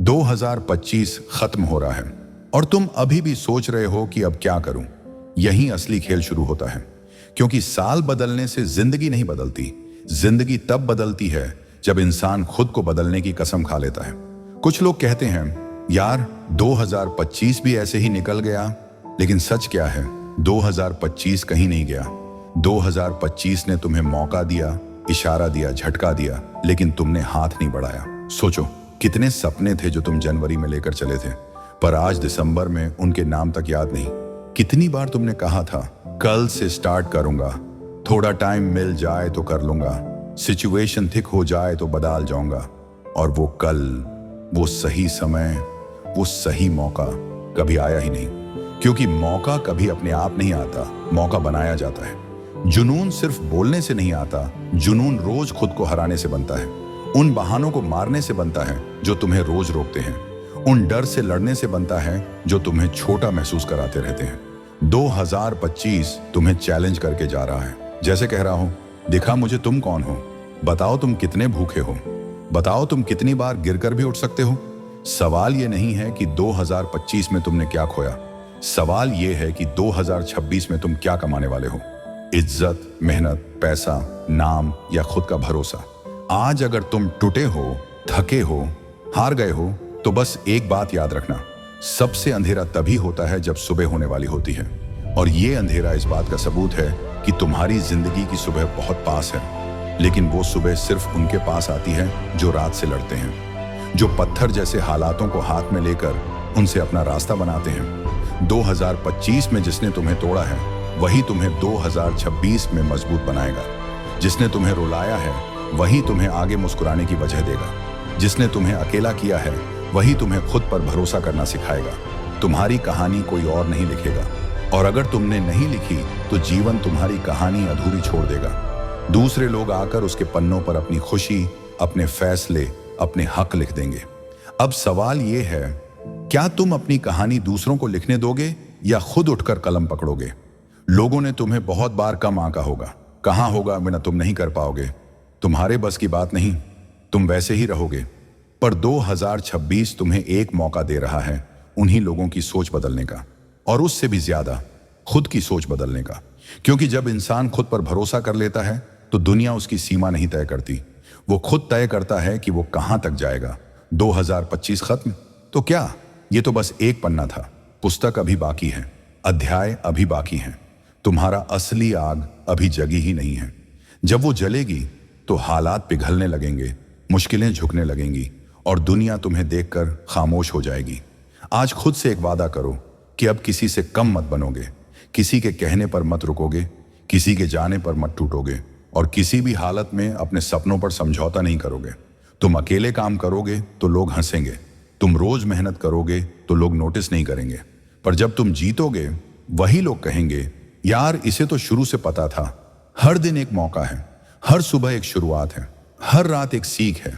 2025 खत्म हो रहा है और तुम अभी भी सोच रहे हो कि अब क्या करूं। यही असली खेल शुरू होता है, क्योंकि साल बदलने से जिंदगी नहीं बदलती। जिंदगी तब बदलती है जब इंसान खुद को बदलने की कसम खा लेता है। कुछ लोग कहते हैं यार 2025 भी ऐसे ही निकल गया, लेकिन सच क्या है, 2025 कहीं नहीं गया। 2025 ने तुम्हें मौका दिया, इशारा दिया, झटका दिया, लेकिन तुमने हाथ नहीं बढ़ाया। सोचो कितने सपने थे जो तुम जनवरी में लेकर चले थे, पर आज दिसंबर में उनके नाम तक याद नहीं। कितनी बार तुमने कहा था कल से स्टार्ट करूंगा, थोड़ा टाइम मिल जाए तो कर लूंगा, सिचुएशन थिक हो जाए तो बदल जाऊंगा, और वो कल, वो सही समय, वो सही मौका कभी आया ही नहीं। क्योंकि मौका कभी अपने आप नहीं आता, मौका बनाया जाता है। जुनून सिर्फ बोलने से नहीं आता, जुनून रोज खुद को हराने से बनता है। उन बहानों को मारने से बनता है जो तुम्हें रोज रोकते हैं। उन डर से लड़ने से बनता है जो तुम्हें छोटा महसूस कराते रहते हैं। 2025 तुम्हें चैलेंज करके जा रहा है, जैसे कह रहा हूं, दिखा मुझे तुम कौन हो, बताओ तुम कितने भूखे हो, बताओ तुम कितनी बार गिरकर भी उठ सकते हो। सवाल ये नहीं है कि 2025 में तुमने क्या खोया, सवाल ये है कि 2026 में तुम क्या कमाने वाले हो। इज्जत, मेहनत, पैसा, नाम या खुद का भरोसा। आज अगर तुम टूटे हो, थके हो, हार गए हो, तो बस एक बात याद रखना, सबसे अंधेरा तभी होता है जब सुबह होने वाली होती है। और ये अंधेरा इस बात का सबूत है कि तुम्हारी जिंदगी की सुबह बहुत पास है, लेकिन वो सुबह सिर्फ उनके पास आती है जो रात से लड़ते हैं, जो पत्थर जैसे हालातों को हाथ में लेकर उनसे अपना रास्ता बनाते हैं। 2025 में जिसने तुम्हें तोड़ा है, वही तुम्हें 2026 में मजबूत बनाएगा। जिसने तुम्हें रुलाया है, वही तुम्हें आगे मुस्कुराने की वजह देगा। जिसने तुम्हें अकेला किया है, वही तुम्हें खुद पर भरोसा करना सिखाएगा। तुम्हारी कहानी कोई और नहीं लिखेगा, और अगर तुमने नहीं लिखी तो जीवन तुम्हारी कहानी अधूरी छोड़ देगा। दूसरे लोग आकर उसके पन्नों पर अपनी खुशी, अपने फैसले, अपने हक लिख देंगे। अब सवाल यह है, क्या तुम अपनी कहानी दूसरों को लिखने दोगे या खुद उठकर कलम पकड़ोगे? लोगों ने तुम्हें बहुत बार कम आंका होगा, कहां होगा बिना तुम नहीं कर पाओगे, तुम्हारे बस की बात नहीं, तुम वैसे ही रहोगे। पर 2026 तुम्हें एक मौका दे रहा है उन्हीं लोगों की सोच बदलने का, और उससे भी ज्यादा खुद की सोच बदलने का। क्योंकि जब इंसान खुद पर भरोसा कर लेता है तो दुनिया उसकी सीमा नहीं तय करती, वो खुद तय करता है कि वो कहां तक जाएगा। 2025 खत्म तो क्या, ये तो बस एक पन्ना था, पुस्तक अभी बाकी है, अध्याय अभी बाकी है। तुम्हारा असली आग अभी जगी ही नहीं है। जब वो जलेगी तो हालात पिघलने लगेंगे, मुश्किलें झुकने लगेंगी, और दुनिया तुम्हें देखकर खामोश हो जाएगी। आज खुद से एक वादा करो कि अब किसी से कम मत बनोगे, किसी के कहने पर मत रुकोगे, किसी के जाने पर मत टूटोगे, और किसी भी हालत में अपने सपनों पर समझौता नहीं करोगे। तुम अकेले काम करोगे तो लोग हंसेंगे, तुम रोज मेहनत करोगे तो लोग नोटिस नहीं करेंगे, पर जब तुम जीतोगे वही लोग कहेंगे यार इसे तो शुरू से पता था। हर दिन एक मौका है, हर सुबह एक शुरुआत है, हर रात एक सीख है,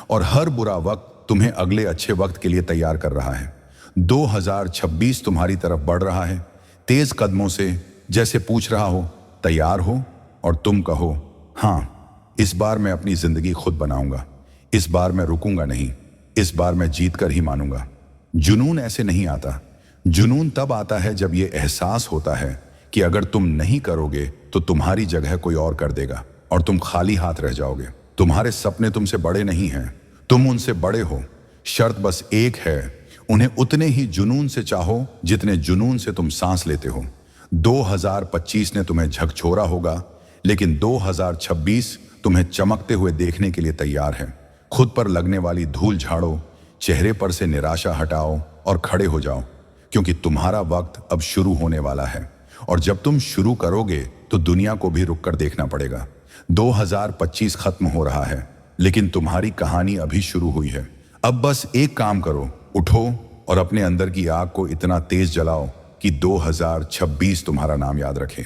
और हर बुरा वक्त तुम्हें अगले अच्छे वक्त के लिए तैयार कर रहा है। 2026 तुम्हारी तरफ बढ़ रहा है तेज कदमों से, जैसे पूछ रहा हो तैयार हो, और तुम कहो हाँ, इस बार मैं अपनी जिंदगी खुद बनाऊंगा, इस बार मैं रुकूंगा नहीं, इस बार मैं जीत कर ही मानूंगा। जुनून ऐसे नहीं आता, जुनून तब आता है जब यह एहसास होता है कि अगर तुम नहीं करोगे तो तुम्हारी जगह कोई और कर देगा, और तुम खाली हाथ रह जाओगे। तुम्हारे सपने तुमसे बड़े नहीं हैं, तुम उनसे बड़े हो। शर्त बस एक है, उन्हें उतने ही जुनून से चाहो जितने जुनून से तुम सांस लेते हो। 2025 ने तुम्हें झकझोरा होगा, लेकिन 2026 तुम्हें चमकते हुए देखने के लिए तैयार है। खुद पर लगने वाली धूल झाड़ो, चेहरे पर से निराशा हटाओ और खड़े हो जाओ, क्योंकि तुम्हारा वक्त अब शुरू होने वाला है। और जब तुम शुरू करोगे तो दुनिया को भी रुक कर देखना पड़ेगा। 2025 खत्म हो रहा है, लेकिन तुम्हारी कहानी अभी शुरू हुई है। अब बस एक काम करो, उठो और अपने अंदर की आग को इतना तेज जलाओ कि 2026 तुम्हारा नाम याद रखे।